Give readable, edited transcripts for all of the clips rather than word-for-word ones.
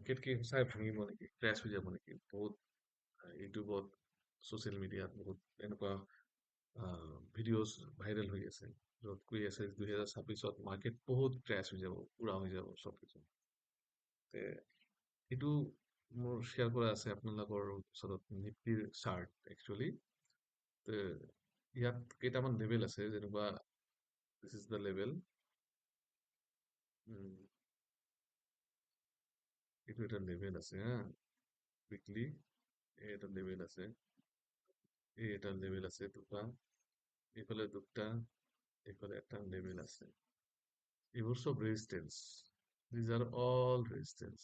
Market কি সঁচাই ভাঙিব নেকি, ক্ৰেছ হৈ যাব নেকি? বহুত ইউটিউবত, ছচিয়েল মিডিয়াত বহুত এনেকুৱা ভিডিঅ'জ ভাইৰেল হৈ আছে, য'ত কৈ আছে 2026ত মাৰ্কেট বহুত ক্ৰেছ হৈ যাব, পুৰা হৈ যাব চব কিছু। তে এইটো মোৰ শ্বেয়াৰ কৰা আছে আপোনালোকৰ ওচৰত নিফটিৰ চাৰ্ট একচুৱেলি। তে ইয়াত কেইটামান লেভেল আছে, যেনেকুৱা দিছ ইজ দ্য লেভেল। এইটো এটা লেভেল আছে হা, উইকলি এটা লেভেল আছে, এই এটা লেভেল আছে দুটা, এইফালে দুটা, এইফালে এটা লেভেল আছে। এইবোৰ চব resistance, these are all resistance.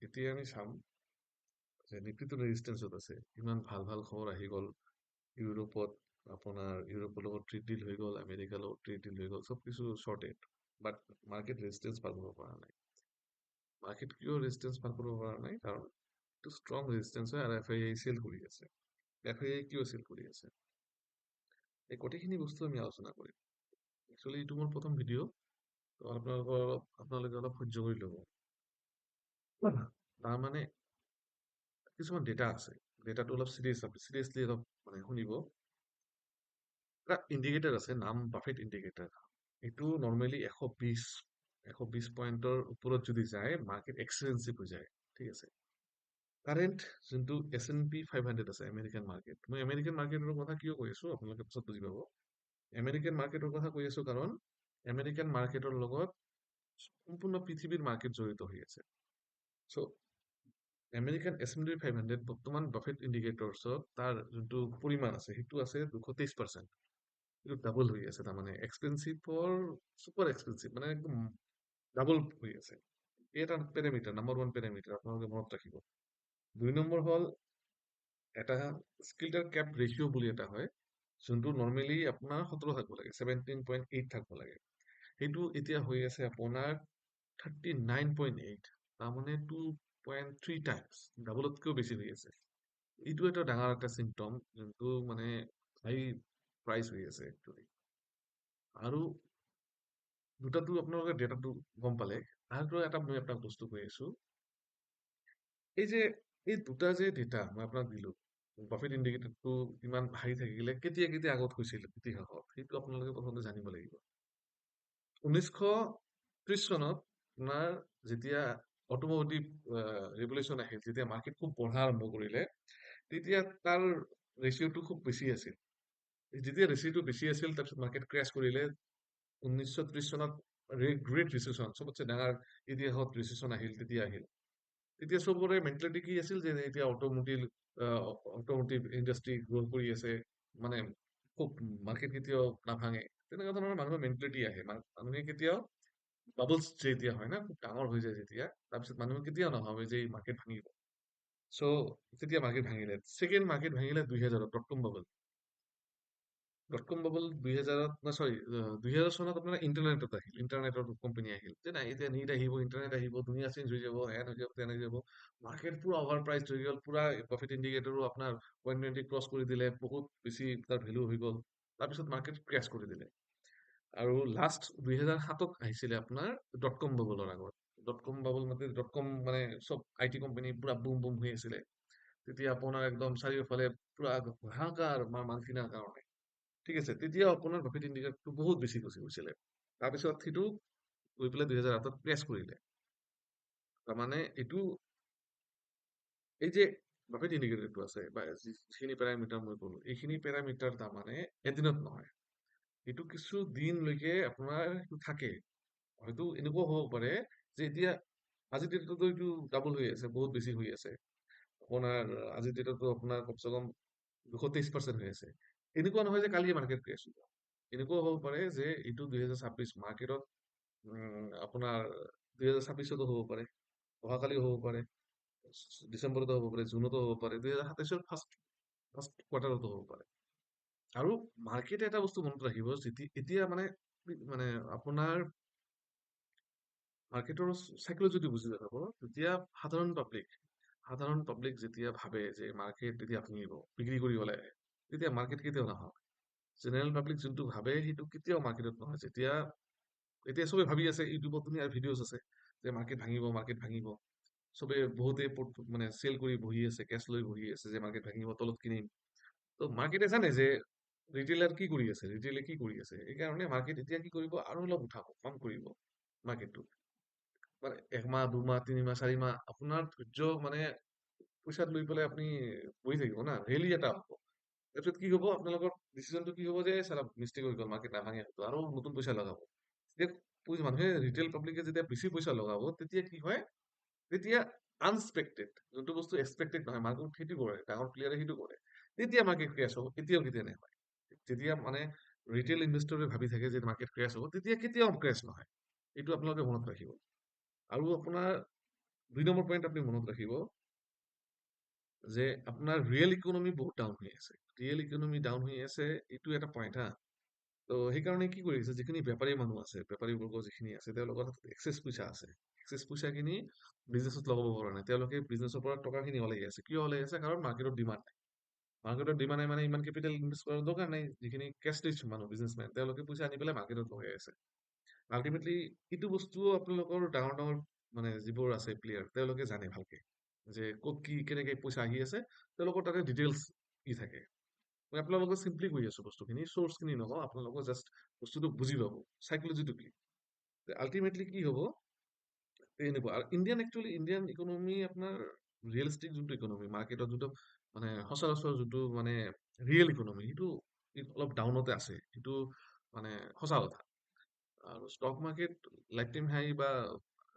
এতিয়া আমি চাম যে নিফটিটো ৰেজিষ্টেন্সত আছে, ইমান ভাল ভাল খবৰ আহি গ'ল। ইউৰোপত আপোনাৰ ইউৰোপৰ লগত ট্ৰেড ডিল হৈ গ'ল, আমেৰিকাৰ লগত ট্ৰেড ডিল হৈ গ'ল, চব কিছু চৰ্টেড। বাট মাৰ্কেট ৰেজিষ্টেন্স পাৰ কৰিব পৰা নাই। মাৰ্কেট কিয় ৰেজিষ্টেন্স পাৰ কৰিব পৰা নাই? কাৰণ এইটো ষ্ট্ৰং ৰেজিষ্টেন্স হয়, আৰু এফআইআই চেল কৰি আছে। এফআইআই কিয় চেল কৰি আছে? এই গোটেইখিনি বস্তু আমি আলোচনা কৰিম। একচুৱেলি এইটো মোৰ প্ৰথম ভিডিঅ', তো আপোনালোকে অলপ সহ্য কৰি ল'ব। তাৰমানে কিছুমান ডেটা আছে, ডেটাটো অলপ চিৰিয়াছলি অলপ মানে শুনিব। এটা ইণ্ডিকেটাৰ আছে, নাম বাফেট ইণ্ডিকেটাৰ। এইটো নৰ্মেলি 120 পইণ্টৰ ওপৰত যদি যায়, মাৰ্কেট এক্সপেঞ্চিভ হৈ যায়। ঠিক আছে। কাৰেণ্ট যোনটো S&P 500 আছে, আমেৰিকান মাৰ্কেট। মই আমেৰিকান মাৰ্কেটৰ কথা কিয় কৈ আছো, আপোনালোকে পিছত বুজি পাব। আমেৰিকান মাৰ্কেটৰ কথা কৈ আছো কাৰণ আমেৰিকান মাৰ্কেটৰ লগত সম্পূৰ্ণ পৃথিৱীৰ মাৰ্কেট জড়িত হৈ আছে। চ' আমেৰিকান S&P 500 বৰ্তমান বাফেট ইণ্ডিকেটৰ্ছত তাৰ যোনটো পৰিমাণ আছে, সেইটো আছে 223%। এইটো ডাবল হৈ আছে, তাৰমানে এক্সপেঞ্চিভৰ চুপাৰ এক্সপেঞ্চিভ, মানে একদম ডাবল হৈ আছে। এই এটা পেৰামিটাৰ, নাম্বাৰ ওৱান পেৰামিটাৰ আপোনালোকে মনত ৰাখিব। 2 নম্বৰ হ'ল এটা স্কিল্টাৰ কেপ ৰেচিঅ' বুলি এটা হয়, যোনটো নৰ্মেলি আপোনাৰ 17 থাকিব লাগে, 17.8 থাকিব লাগে। সেইটো এতিয়া হৈ আছে আপোনাৰ 39.8, তাৰমানে 2.3 টাইমছ, ডাবলতকৈও বেছি হৈ আছে। এইটো এটা ডাঙৰ এটা চিমটম, যোনটো মানে হাই প্ৰাইচ হৈ আছে একচুৱেলি। আৰু দুটাটো আপোনালোকে ডেটাটো গম পালে। আৰু এটা মই আপোনাক বস্তু কৈ আছো, এই যে এই দুটা যে ডেটা মই আপোনাক দিলো, বাফেট ইণ্ডিকেটৰটো ইমান হাই থাকিলে কেতিয়া কেতিয়া আগত হৈছিল ইতিহাসত, সেইটো আপোনালোকে প্ৰথমতে জানিব লাগিব। 1930 চনত আপোনাৰ যেতিয়া অটোমোটিভ ৰেভলিউচন আহিল, যেতিয়া মাৰ্কেট খুব বঢ়া আৰম্ভ কৰিলে, তেতিয়া তাৰ ৰেচিঅ'টো খুব বেছি আছিল। যেতিয়া ৰেচিঅ'টো বেছি আছিল, তাৰপিছত মাৰ্কেট ক্ৰেছ কৰিলে। 1930 চনত গ্ৰেট ৰিচেচন, চবতছে ডাঙৰ ইতিহাসত ৰিচেচন আহিল, তেতিয়া আহিল। তেতিয়া চবৰে মেণ্টেলিটি কি আছিল যে এতিয়া অটোমোটিভ ইণ্ডাষ্ট্ৰী গ্ৰ' কৰি আছে, মানে খুব মাৰ্কেট কেতিয়াও নাভাঙে, তেনেকুৱা ধৰণৰ মানুহৰ মেণ্টেলিটি আহে। মানুহে কেতিয়াও বাবলছ যেতিয়া হয় না, খুব ডাঙৰ হৈ যায় যেতিয়া, তাৰপিছত মানুহে কেতিয়াও নাভাবে যে এই মাৰ্কেট ভাঙিব। চ' তেতিয়া মাৰ্কেট ভাঙিলে, ছেকেণ্ড মাৰ্কেট ভাঙিলে 2000ত, ডটকম বাবল 2000ত, চৰি 2000 চনত আপোনাৰ ইণ্টাৰনেটত আহিল, ইণ্টাৰনেটৰ কোম্পানী আহিল, যে নাই এতিয়া নিট আহিব, ইণ্টাৰনেট আহিব, দুনিয়া চেঞ্জ হৈ যাব, হেন হৈ যাব, তেন হৈ যাব। মাৰ্কেট পুৰা অভাৰ প্ৰাইচ হৈ গ'ল, পুৰা প্ৰফিট ইণ্ডিকেটৰো আপোনাৰ 120 ক্ৰছ কৰি দিলে, বহুত বেছি তাৰ ভেলু হৈ গ'ল। তাৰপিছত মাৰ্কেট ক্ৰেছ কৰি দিলে। আৰু লাষ্ট 2007ত আহিছিলে আপোনাৰ ডটকম বাবলৰ আগত। ডটকম বাবল মানে ডটকম মানে চব IT কোম্পানী পুৰা বুম বুম হৈ আছিলে। তেতিয়া আপোনাৰ একদম চাৰিওফালে পুৰা হাহাকাৰ মাল কিনাৰ কাৰণে। ঠিক আছে, তেতিয়া আপোনাৰ প্ৰফিট ইণ্ডিকেটৰটো বহুত বেছি গুচি গৈছিলে। তাৰপিছত সেইটো গৈ পেলাই 2008ত ক্ৰেছ কৰিলে। তাৰমানে এইটো, এই যে প্ৰফিট ইণ্ডিকেটৰটো আছে, বা যিখিনি পেৰামিটাৰ মই ক'লো, এইখিনি পেৰামিটাৰ তাৰমানে এদিনত নহয়, এইটো কিছু দিনলৈকে আপোনাৰ সেইটো থাকে। হয়তো এনেকুৱাও হ'ব পাৰে যে এতিয়া আজিৰ ডেটতো এইটো ডাবল হৈ আছে, বহুত বেছি হৈ আছে। আপোনাৰ আজিৰ ডেটতো আপোনাৰ কমচে কম 223% হৈ আছে। এনেকুৱা নহয় যে কালি মাৰ্কেট ক্ৰেছ হ'ব। এনেকুৱাও হ'ব পাৰে যে এইটো 2026 মাৰ্কেটত আপোনাৰ 2026তো হ'ব পাৰে, অহাকালিও হ'ব পাৰে, ডিচেম্বৰতো হ'ব পাৰে, জুনতো হ'ব পাৰে, 2027ৰ ফাৰ্ষ্ট কোৱাৰ্টাৰতো হ'ব পাৰে। আৰু মাৰ্কেটে এটা বস্তু মনত ৰাখিব, এতিয়া মানে মানে আপোনাৰ মাৰ্কেটৰ চাইকলজি বুজি পাব, তেতিয়া সাধাৰণ পাব্লিক যেতিয়া ভাবে যে মাৰ্কেট তেতিয়া ভাঙিব, বিক্ৰী কৰিব লাগে, তেতিয়া মাৰ্কেট কেতিয়াও নহয়। জেনেৰেল পাব্লিক যোনটো ভাবে সেইটো কেতিয়াও মাৰ্কেটত নহয়। এতিয়া চবে ভাবি আছে, ইউটিউবত ধুনীয়া ভিডিঅ'জ আছে, যে মাৰ্কেট ভাঙিব চবে বহুতে মানে চেল কৰি বহি আছে, কেছ লৈ বহি আছে যে মাৰ্কেট ভাঙিব, তলত কিনিম। তো মাৰ্কেটে জানে যে ৰিটেইলাৰ কি কৰি আছে, ৰিটেইলে কি কৰি আছে, এইকাৰণে মাৰ্কেট এতিয়া কি কৰিব, আৰু অলপ উঠাব, কম কৰিব মাৰ্কেটটো। মানে 1 মাহ 2 মাহ 3 মাহ 4 মাহ আপোনাৰ ধৈৰ্য মানে পইচাত লৈ পেলাই আপুনি বহি থাকিব না, ৰেলী এটা হ'ব। তাৰপিছত কি হ'ব, আপোনালোকৰ ডিচিজনটো কি হ'ব যে চালা মিষ্টেক হৈ গ'ল, মাৰ্কেট নাভাঙে, তো আৰু নতুন পইচা লগাব। যেতিয়া মানুহে ৰিটেইল পাব্লিকে যেতিয়া বেছি পইচা লগাব, তেতিয়া কি হয়, তেতিয়া আনএক্সপেক্টেড, যোনটো বস্তু এক্সপেক্টেড নহয়, মাৰ্কেট সেইটো কৰে, ডাঙৰ প্লেয়াৰে সেইটো কৰে, তেতিয়া মাৰ্কেট ক্ৰেছ হ'ব। কেতিয়াও কেতিয়া নহয়, যেতিয়া মানে ৰিটেইল ইনভেষ্টৰে ভাবি থাকে যে মাৰ্কেট ক্ৰেছ হ'ব, তেতিয়া কেতিয়াও ক্ৰেছ নহয়। এইটো আপোনালোকে মনত ৰাখিব। আৰু আপোনাৰ 2 নম্বৰ পইণ্ট আপুনি মনত ৰাখিব যে আপোনাৰ ৰিয়েল ইকনমি বহুত ডাউন হৈ আছে। ৰিয়েল ইকনমি ডাউন হৈ আছে, এইটো এটা পইণ্ট হা। তো সেইকাৰণে কি কৰি আছে, যিখিনি বেপাৰী মানুহ আছে, বেপাৰী বৰ্গ যিখিনি আছে, তেওঁলোকৰ হাতত এক্সেছ পইচা আছে। এক্সেছ পইচাখিনি বিজনেছত লগাব পৰা নাই। তেওঁলোকে বিজনেছৰ পৰা টকাখিনি ওলাই আছে। কিয় ওলাই আছে? কাৰণ মাৰ্কেটত ডিমাণ্ড নাই। মাৰ্কেটত ডিমাণ্ড নাই মানে ইমান কেপিটেল ইনভেষ্ট কৰাৰ দৰকাৰ নাই। যিখিনি কেছ ৰিচ মানুহ, বিজনেছমেন, তেওঁলোকে পইচা আনি পেলাই মাৰ্কেটত লগাই আছে। আল্টিমেটলি এইটো বস্তুও আপোনালোকৰ ডাঙৰ ডাঙৰ মানে যিবোৰ আছে প্লেয়াৰ, তেওঁলোকে জানে ভালকে যে ক'ত কি কেনেকে পইচা আহি আছে, তেওঁলোকৰ তাতে ডিটেইলছ কি থাকে। মই আপোনালোকক চিম্পলি কৈ আছো বস্তুখিনি, চ'ৰ্চখিনি নকওঁ, আপোনালোকক জাষ্ট বস্তুটো বুজি পাব, চাইকলজিটো কি। আল্টিমেটলি কি হ'ব, এনেকুৱা। আৰু ইণ্ডিয়ান ইকনমি আপোনাৰ ৰিয়েলিষ্টিক যোনটো ইকনমি, মাৰ্কেটত যোনটো মানে সচৰাচৰ যোনটো মানে ৰিয়েল ইকনমি, সেইটো অলপ ডাউনতে আছে, সেইটো মানে সঁচা কথা। আৰু ষ্টক মাৰ্কেট লাইফ টাইম হাই বা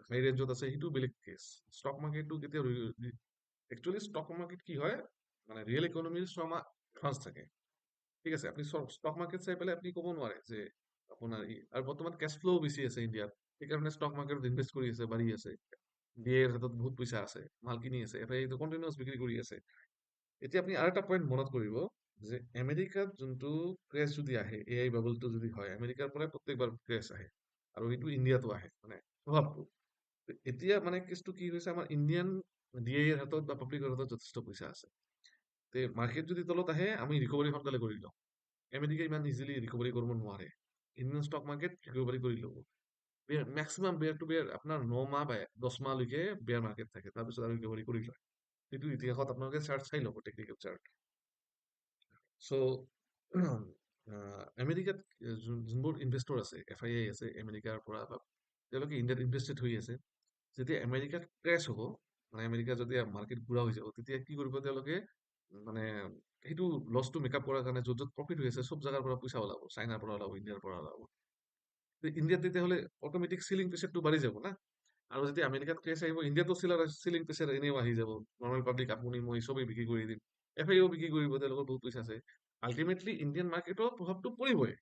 হাই ৰেঞ্জত আছে, সেইটো বেলেগ কেছ। ষ্টক মাৰ্কেটটো কেতিয়া একচুৱেলি ষ্টক মাৰ্কেট কি হয়, মানে ৰিয়েল ইকনমিৰ 6 মাহ এডভান্স থাকে। ঠিক আছে, আপুনি ষ্টক মাৰ্কেট চাই পেলাই আপুনি ক'ব নোৱাৰে যে আপোনাৰ আৰু বৰ্তমান কেছ ফ্ল' বেছি আছে ইণ্ডিয়াত, সেইকাৰণে ষ্টক মাৰ্কেটত ইনভেষ্ট কৰি আছে, বাঢ়ি আছে। ডিএৰ হাতত বহুত পইচা আছে, মাল কিনি আছে, এফআইটো কণ্টিনিউৱাছ বিক্ৰী কৰি আছে। এতিয়া আপুনি আৰু এটা পইণ্ট মনত কৰিব যে আমেৰিকাত যোনটো ক্ৰেছ যদি আহে, এআই বাবলটো যদি হয়, আমেৰিকাৰ পৰাই প্ৰত্যেকবাৰ ক্ৰেছ আহে, আৰু এইটো ইণ্ডিয়াতো আহে, মানে প্ৰভাৱটো। এতিয়া মানে কেছটো কি হৈছে, আমাৰ ইণ্ডিয়ান ডিএৰ হাতত বা পাব্লিকৰ হাতত যথেষ্ট পইচা আছে। তে মাৰ্কেট যদি তলত আহে, আমি ৰিকভাৰী সোনকালে কৰি লওঁ। আমেৰিকা ইমান ইজিলি ৰিকভাৰী কৰিব নোৱাৰে। ইণ্ডিয়ান ষ্টক মাৰ্কেট ৰিকভাৰী কৰি ল'ব। মেক্সিমাম বেয়াৰ টু বেয়াৰ আপোনাৰ 9 মাহ বা 10 মাহলৈকে বেয়াৰ মাৰ্কেট থাকে, তাৰপিছত আৰু ৰিকভাৰী কৰি লয়। সেইটো ইতিহাসত আপোনালোকে চাৰ্ট চাই ল'ব, টেকনিকেল চাৰ্ট। চ' আমেৰিকাত যোনবোৰ ইনভেষ্টৰ আছে, এফআইআই আছে আমেৰিকাৰ পৰা, বা তেওঁলোকে ইণ্ডিয়াত ইনভেষ্টেড হৈ আছে। যেতিয়া আমেৰিকাত ক্ৰেছ হ'ব, মানে আমেৰিকা যদি মাৰ্কেট ঘূৰা হৈ যাব, তেতিয়া কি কৰিব তেওঁলোকে, মানে সেইটো লছটো মেকআপ কৰাৰ কাৰণে য'ত য'ত প্ৰফিট হৈ আছে, চব জাগাৰ পৰা পইচা ওলাব, চাইনাৰ পৰা ওলাব, ইণ্ডিয়াৰ পৰা ওলাব। ইণ্ডিয়াত তেতিয়াহ'লে অট'মেটিক চিলিং প্ৰেচাৰটো বাঢ়ি যাব না। আৰু যেতিয়া আমেৰিকাত ক্ৰেছ আহিব, ইণ্ডিয়াতো চিলিং প্ৰেচাৰ এনেও আহি যাব। নৰ্মেল পাব্লিক, আপুনি মই চবেই বিক্ৰী কৰি দিম, এফআইও বিক্ৰী কৰিব, তেওঁলোকৰ বহুত পইচা আছে। আল্টিমেটলি ইণ্ডিয়ান মাৰ্কেটৰ প্ৰভাৱটো পৰিবই।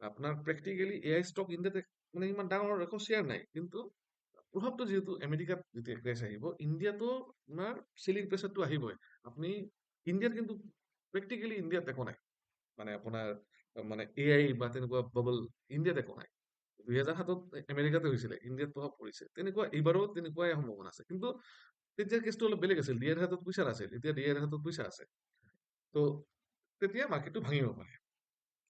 আপোনাৰ প্ৰেক্টিকেলি এআই ষ্টক ইণ্ডিয়াত মানে ইমান ডাঙৰ একো শ্বেয়াৰ নাই, কিন্তু প্ৰভাৱটো যিহেতু আমেৰিকাত যেতিয়া ক্ৰেছ আহিব, ইণ্ডিয়াতো আপোনাৰ চেলিং প্ৰেচাৰটো আহিবই। আপুনি ইণ্ডিয়াত কিন্তু প্ৰেক্টিকেলি ইণ্ডিয়াত একো নাই, মানে আপোনাৰ মানে এআই বা তেনেকুৱা বাবল ইণ্ডিয়াত একো নাই। 2007-ত আমেৰিকাতে হৈছিলে, ইণ্ডিয়াত প্ৰভাৱ পৰিছে, তেনেকুৱা এইবাৰো তেনেকুৱাই সম্ভাৱনা আছে। কিন্তু তেতিয়া কেছটো অলপ বেলেগ আছিল, ডিএৰ হাতত পইচা নাছিল, এতিয়া ডিএৰ হাতত পইচা আছে। তো তেতিয়া মাৰ্কেটটো ভাঙিব পাৰে।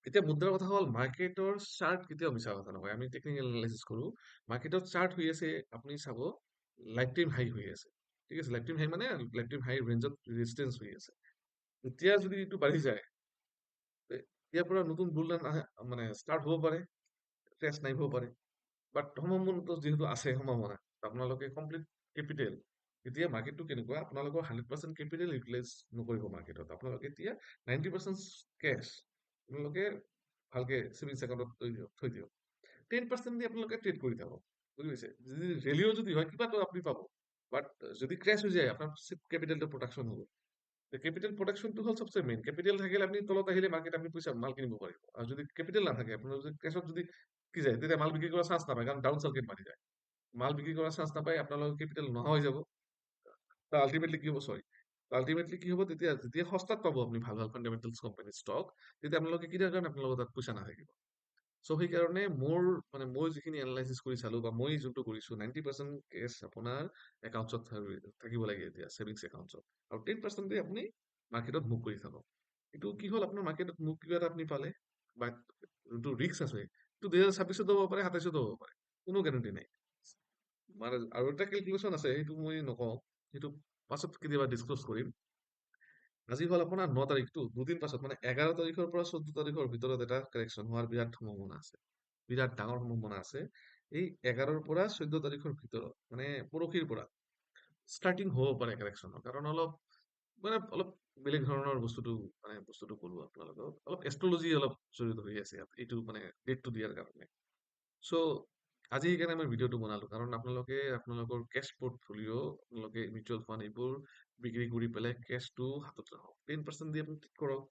এতিয়া মুদ্ৰাৰ কথা হ'ল, মাৰ্কেটৰ চাৰ্ট কেতিয়াও মিছা কথা নকয়। আমি টেকনিকেল এনালাইচিছ কৰো, মাৰ্কেটত চাৰ্ট হৈ আছে, আপুনি চাব লাইফ টাইম হাই হৈ আছে। ঠিক আছে, লাইফ টাইম হাই মানে লাইফ টাইম হাই ৰেঞ্জত ৰেজিষ্টেঞ্চ হৈ আছে। এতিয়া যদি এইটো বাঢ়ি যায়, ইয়াৰ পৰা নতুন বুলৰান মানে ষ্টাৰ্ট হ'ব পাৰে, ক্ৰেছ নাহিব পাৰে। বাট সম্ভাৱনাটো যিহেতু আছে, সম্ভাৱনা, আপোনালোকে কমপ্লিট কেপিটেল, এতিয়া মাৰ্কেটটো কেনেকুৱা, আপোনালোকৰ 100% কেপিটেল ইউটিলাইজ নকৰিব মাৰ্কেটত। আপোনালোকে এতিয়া 90% কেছ আপোনালোকে ভালকে ছেভিংছ একাউণ্টত থৈ দিয়ক। 10% দি আপোনালোকে ট্ৰেড কৰি থাকক, বুজি পাইছে। যদি ৰেলিও যদি হয়, কিবাটো আপুনি পাব। বাট যদি ক্ৰেছ হৈ যায়, আপোনাৰ কেপিটেলটো প্ৰডাকশ্যন হ'ব। কেপিটেল প্ৰটেকশ্যনটো হ'ল চবচে মেইন। কেপিটেল থাকিলে আপুনি তলত আহিলে মাৰ্কেট আপুনি পইচা মাল কিনিব পাৰিব। আৰু যদি কেপিটেল নাথাকে, আপোনাৰ যদি ক্ৰেছত যদি কি যায়, তেতিয়া মাল বিক্ৰী কৰাৰ চান্স নাপায়, কাৰণ ডাউন চাৰ্কিট মাৰি যায়। মাল বিক্ৰী কৰাৰ চান্স নাপায়, আপোনালোকৰ কেপিটেল নোহোৱা হৈ যাব। আল্টিমেটলি কি হ'ব, চৰি, আল্টিমেটলি কি হ'ব, তেতিয়া যেতিয়া সস্তাত পাব আপুনি ভাল ভাল ফাণ্ডামেণ্টেলছ কোম্পানীৰ ষ্টক, তেতিয়া আপোনালোকে কিনাৰ কাৰণে আপোনালোকৰ তাত পইচা নাথাকিব। চ' সেইকাৰণে মই যিখিনি এনালাইচিছ কৰি চালো, বা মই যোনটো কৰিছো, 90% কেছ আপোনাৰ একাউণ্টছত থাকিব লাগে এতিয়া, ছেভিংছ একাউণ্টছত। আৰু 10% দি আপুনি মাৰ্কেটত মুভ কৰি থাকক। এইটো কি হ'ল, আপোনাৰ মাৰ্কেটত মুভ কিবা এটা আপুনি পালে, বা যোনটো ৰিস্ক আছে, এইটো 2026-ত হ'ব পাৰে, 27-ত হ'ব পাৰে, কোনো গেৰেণ্টি নাই। মানে আৰু এটা কেলকুলেশ্যন আছে, সেইটো মই নকওঁ, সেইটো পাছত কেতিয়াবা ডিছক্ল'জ কৰিম। আজি হ'ল আপোনাৰ 9 তাৰিখটো, দুদিন পাছত মানে 11 তাৰিখৰ পৰা 14 তাৰিখৰ ভিতৰত এটা কাৰেকশ্যন হোৱাৰ বিৰাট সম্ভাৱনা আছে, বিৰাট ডাঙৰ সম্ভাৱনা আছে। এই 11-ৰ পৰা 14 তাৰিখৰ ভিতৰত, মানে পৰহিৰ পৰা ষ্টাৰ্টিং হ'ব পাৰে কাৰেকশ্যনৰ, কাৰণ অলপ বেলেগ ধৰণৰ বস্তুটো ক'লো আপোনালোকক, অলপ এষ্ট্ৰলজি অলপ জড়িত হৈ আছে ইয়াত, এইটো মানে ডেটটো দিয়াৰ কাৰণে। চ' আজি সেইকাৰণে মই ভিডিঅ'টো বনালো, কাৰণ আপোনালোকে আপোনালোকৰ কেছ পৰ্টফলিঅ', আপোনালোকে মিউচুৱেল ফাণ্ড এইবোৰ বিক্ৰী কৰি পেলাই কেছটো হাতত ৰাখক, 10% দি আপুনি ট্ৰেড কৰক।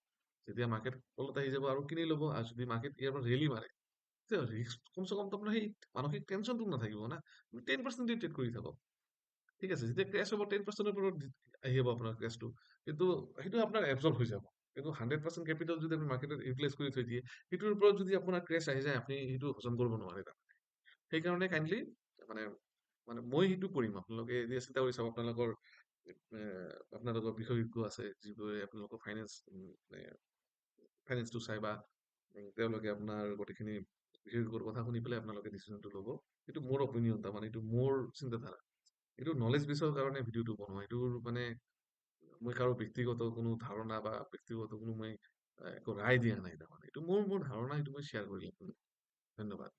যেতিয়া মাৰ্কেট তলত আহি যাব আৰু কিনি ল'ব, আৰু যদি মাৰ্কেট ইয়াৰ পৰা ৰেলী মাৰে, তেতিয়া ৰিস্ক কমচে কম আপোনাৰ সেই মানসিক টেনচনটো নাথাকিব না, 10% দি ট্ৰেড কৰি থাকক। ঠিক আছে, যেতিয়া ক্ৰেছ হ'ব 10%-ৰ পৰা আহিব আপোনাৰ ক্ৰেছটো, কিন্তু সেইটো আপোনাৰ এবজৰ্ব হৈ যাব। কিন্তু 100% কেপিটেল যদি আপুনি মাৰ্কেটত ইউটিলাইজ কৰি থৈ দিয়ে, সেইটোৰ ওপৰত যদি আপোনাৰ ক্ৰেছ আহি যায়, আপুনি সেইটো হজম কৰিব নোৱাৰে তাৰমানে। সেইকাৰণে কাইণ্ডলি মানে মানে মই সেইটো কৰিম, আপোনালোকে এতিয়া চিন্তা কৰি চাওক, আপোনালোকৰ বিশেষজ্ঞ আছে যিবোৰে আপোনালোকৰ ফাইনেন্সটো চাই, বা তেওঁলোকে আপোনাৰ গোটেইখিনি বিশেষজ্ঞৰ কথা শুনি পেলাই আপোনালোকে ডিচিজনটো ল'ব। এইটো মোৰ অপিনিয়ন, তাৰমানে এইটো মোৰ চিন্তাধাৰা। এইটো নলেজ বেচৰ কাৰণে ভিডিঅ'টো বনোৱা, এইটোৰ মানে মই কাৰো ব্যক্তিগত কোনো ধাৰণা বা ব্যক্তিগত কোনো মই একো ৰায় দিয়া নাই, তাৰমানে এইটো মোৰ ধাৰণা, এইটো মই শ্বেয়াৰ কৰিম। ধন্যবাদ।